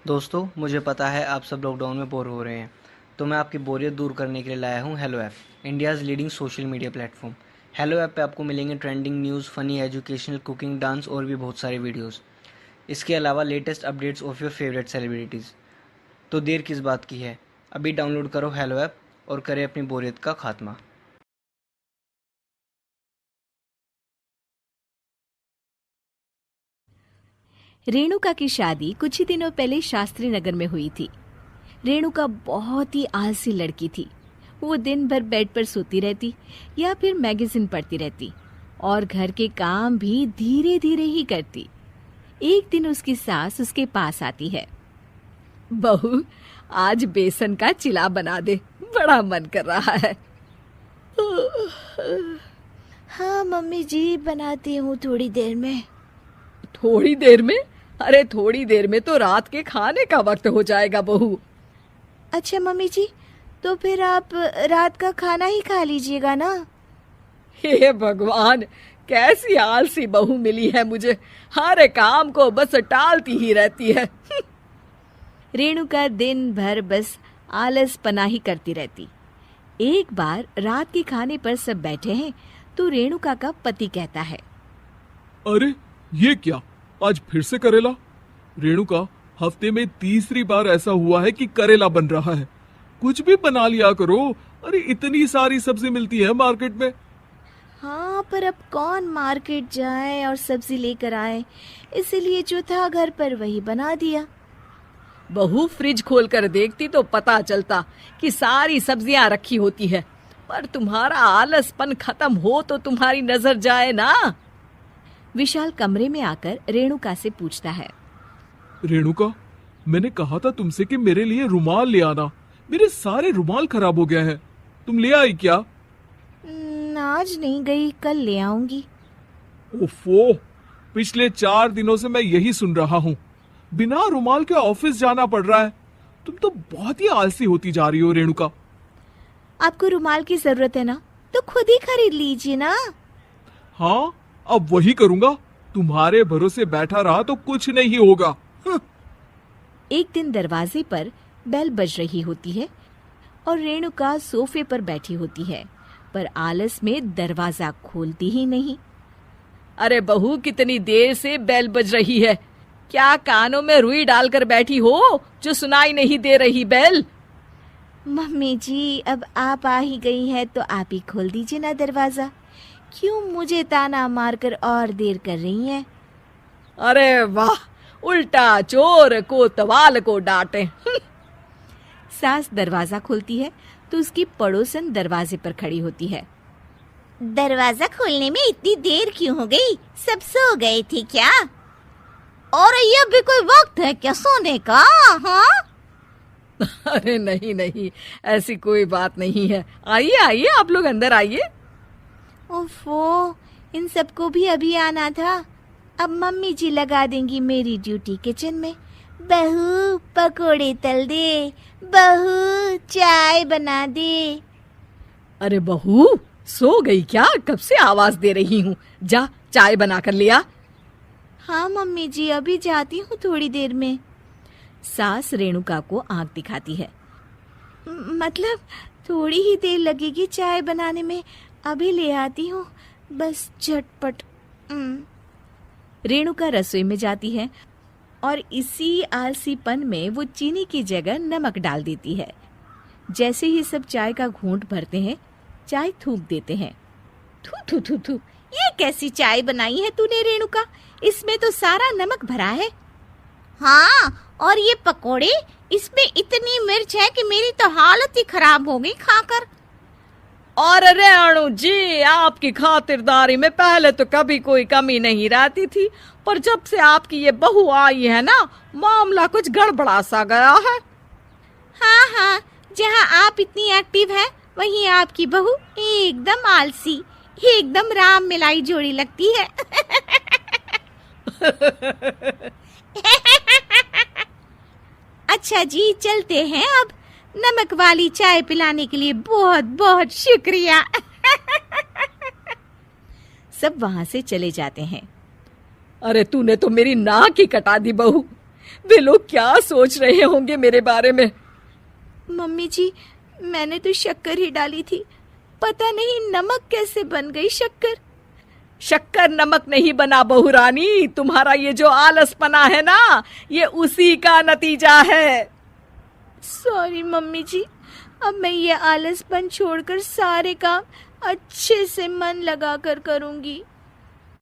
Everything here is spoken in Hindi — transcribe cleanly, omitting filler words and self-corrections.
दोस्तों, मुझे पता है आप सब लॉकडाउन में बोर हो रहे हैं, तो मैं आपकी बोरियत दूर करने के लिए लाया हूँ hello app, India's leading social media platform. Hello app पे आपको मिलेंगे trending news, funny, educational, cooking, dance और भी बहुत सारे वीडियोस। इसके अलावा latest updates of your favourite celebrities. तो देर किस बात की है, अभी डाउनलोड करो हेलो ऐप और करें अपनी बोरियत का खात्मा। रेणुका की शादी कुछ ही दिनों पहले शास्त्री नगर में हुई थी। रेणुका बहुत ही आलसी लड़की थी। वो दिन भर बेड पर सोती रहती या फिर मैगजीन पढ़ती रहती और घर के काम भी धीरे धीरे ही करती। एक दिन उसकी सास उसके पास आती है। बहू, आज बेसन का चिला बना दे, बड़ा मन कर रहा है। हाँ मम्मी जी, बनाती हूँ थोड़ी देर में। थोड़ी देर में? अरे थोड़ी देर में तो रात के खाने का वक्त हो जाएगा बहू। अच्छा मम्मी जी, तो फिर आप रात का खाना ही खा लीजिएगा ना। हे भगवान, कैसी आलसी बहू मिली है मुझे, हर काम को बस टालती ही रहती है। रेणुका दिन भर बस आलस पना ही करती रहती। एक बार रात के खाने पर सब बैठे हैं तो रेणुका का पति कहता है, अरे ये क्या, आज फिर से करेला? रेणुका, हफ्ते में तीसरी बार ऐसा हुआ है कि करेला बन रहा है। कुछ भी बना लिया करो। अरे इतनी सारी सब्जी मिलती है मार्केट में। हाँ, पर अब कौन मार्केट जाए और सब्जी लेकर आए, इसीलिए जो था घर पर वही बना दिया। बहू फ्रिज खोल कर देखती तो पता चलता कि सारी सब्जियां रखी होती है, पर तुम्हारा आलसपन खत्म हो तो तुम्हारी नजर जाए ना। विशाल कमरे में आकर रेणुका से पूछता है, रेणुका, मैंने कहा था तुमसे कि मेरे लिए रुमाल ले आना। मेरे सारे रुमाल खराब हो गए हैं। तुम ले आई क्या? आज नहीं गई, कल ले आऊंगी। ओफो, पिछले 4 दिनों से मैं यही सुन रहा हूँ। बिना रुमाल के ऑफिस जाना पड़ रहा है। तुम तो बहुत ही आलसी होती जा रही हो रेणुका। आपको रुमाल की जरूरत है ना, तो खुद ही खरीद लीजिए ना। हाँ, अब वही करूंगा। तुम्हारे भरोसे बैठा रहा तो कुछ नहीं होगा। एक दिन दरवाजे पर बेल बज रही होती है और रेणुका सोफे पर बैठी होती है, पर आलस में दरवाजा खोलती ही नहीं। अरे बहू, कितनी देर से बेल बज रही है? क्या कानों में रुई डालकर बैठी हो जो सुनाई नहीं दे रही बेल? मम्मी जी, अब आप आ ही गई हैं तो आप ही खोल दीजिए ना दरवाजा। क्यों मुझे ताना मारकर और देर कर रही हैं? अरे वाह, उल्टा चोर को तवाल को डांटे। सास दरवाजा खोलती है तो उसकी पड़ोसन दरवाजे पर खड़ी होती है। दरवाजा खोलने में इतनी देर क्यों हो गई? सब सो गए थे क्या? और ये भी कोई वक्त है क्या सोने का? हाँ? अरे नहीं नहीं, ऐसी कोई बात नहीं है। आइए आइए, आप लोग अंदर आइए। ओफो, इन सबको भी अभी आना था। अब मम्मी जी लगा देंगी मेरी ड्यूटी किचन में। बहू पकोड़े तल दे, बहू चाय बना दे। अरे बहू, सो गई क्या? कब से आवाज दे रही हूँ, जा चाय बना कर लिया। हाँ मम्मी जी, अभी जाती हूँ थोड़ी देर में। सास रेणुका को आंख दिखाती है। मतलब थोड़ी ही देर लगेगी चाय बनाने में, अभी ले आती हूँ, बस झटपट। रेणुका रसोई में जाती है और इसी आलसीपन में वो चीनी की जगह नमक डाल देती है। जैसे ही सब चाय का घूंट भरते हैं, चाय थूक देते हैं। थू थू थू थू, ये कैसी चाय बनाई है तूने रेणुका? इसमें तो सारा नमक भरा है। हाँ, और ये पकोड़े, इसमें इतनी मिर्च है कि मेरी तो हालत ही खराब हो गई खाकर। और रेणु जी, आपकी खातिरदारी में पहले तो कभी कोई कमी नहीं रहती थी, पर जब से आपकी ये बहू आई है ना, मामला कुछ गड़बड़ा सा गया है। हाँ हाँ, जहाँ आप इतनी एक्टिव हैं, वहीं आपकी बहू एकदम आलसी, एकदम राम मिलाई जोड़ी लगती है। अच्छा जी, चलते हैं अब। नमक वाली चाय पिलाने के लिए बहुत बहुत शुक्रिया। सब वहां से चले जाते हैं। अरे तूने तो मेरी नाक ही कटा दी बहू। वे लोग क्या सोच रहे होंगे मेरे बारे में। मम्मी जी, मैंने तो शक्कर ही डाली थी, पता नहीं नमक कैसे बन गई शक्कर। शक्कर नमक नहीं बना बहू रानी, तुम्हारा ये जो आलसपना है ना, ये उसी का नतीजा है। सॉरी मम्मी जी, अब मैं ये आलसपन छोड़कर सारे काम अच्छे से मन लगाकर करूंगी।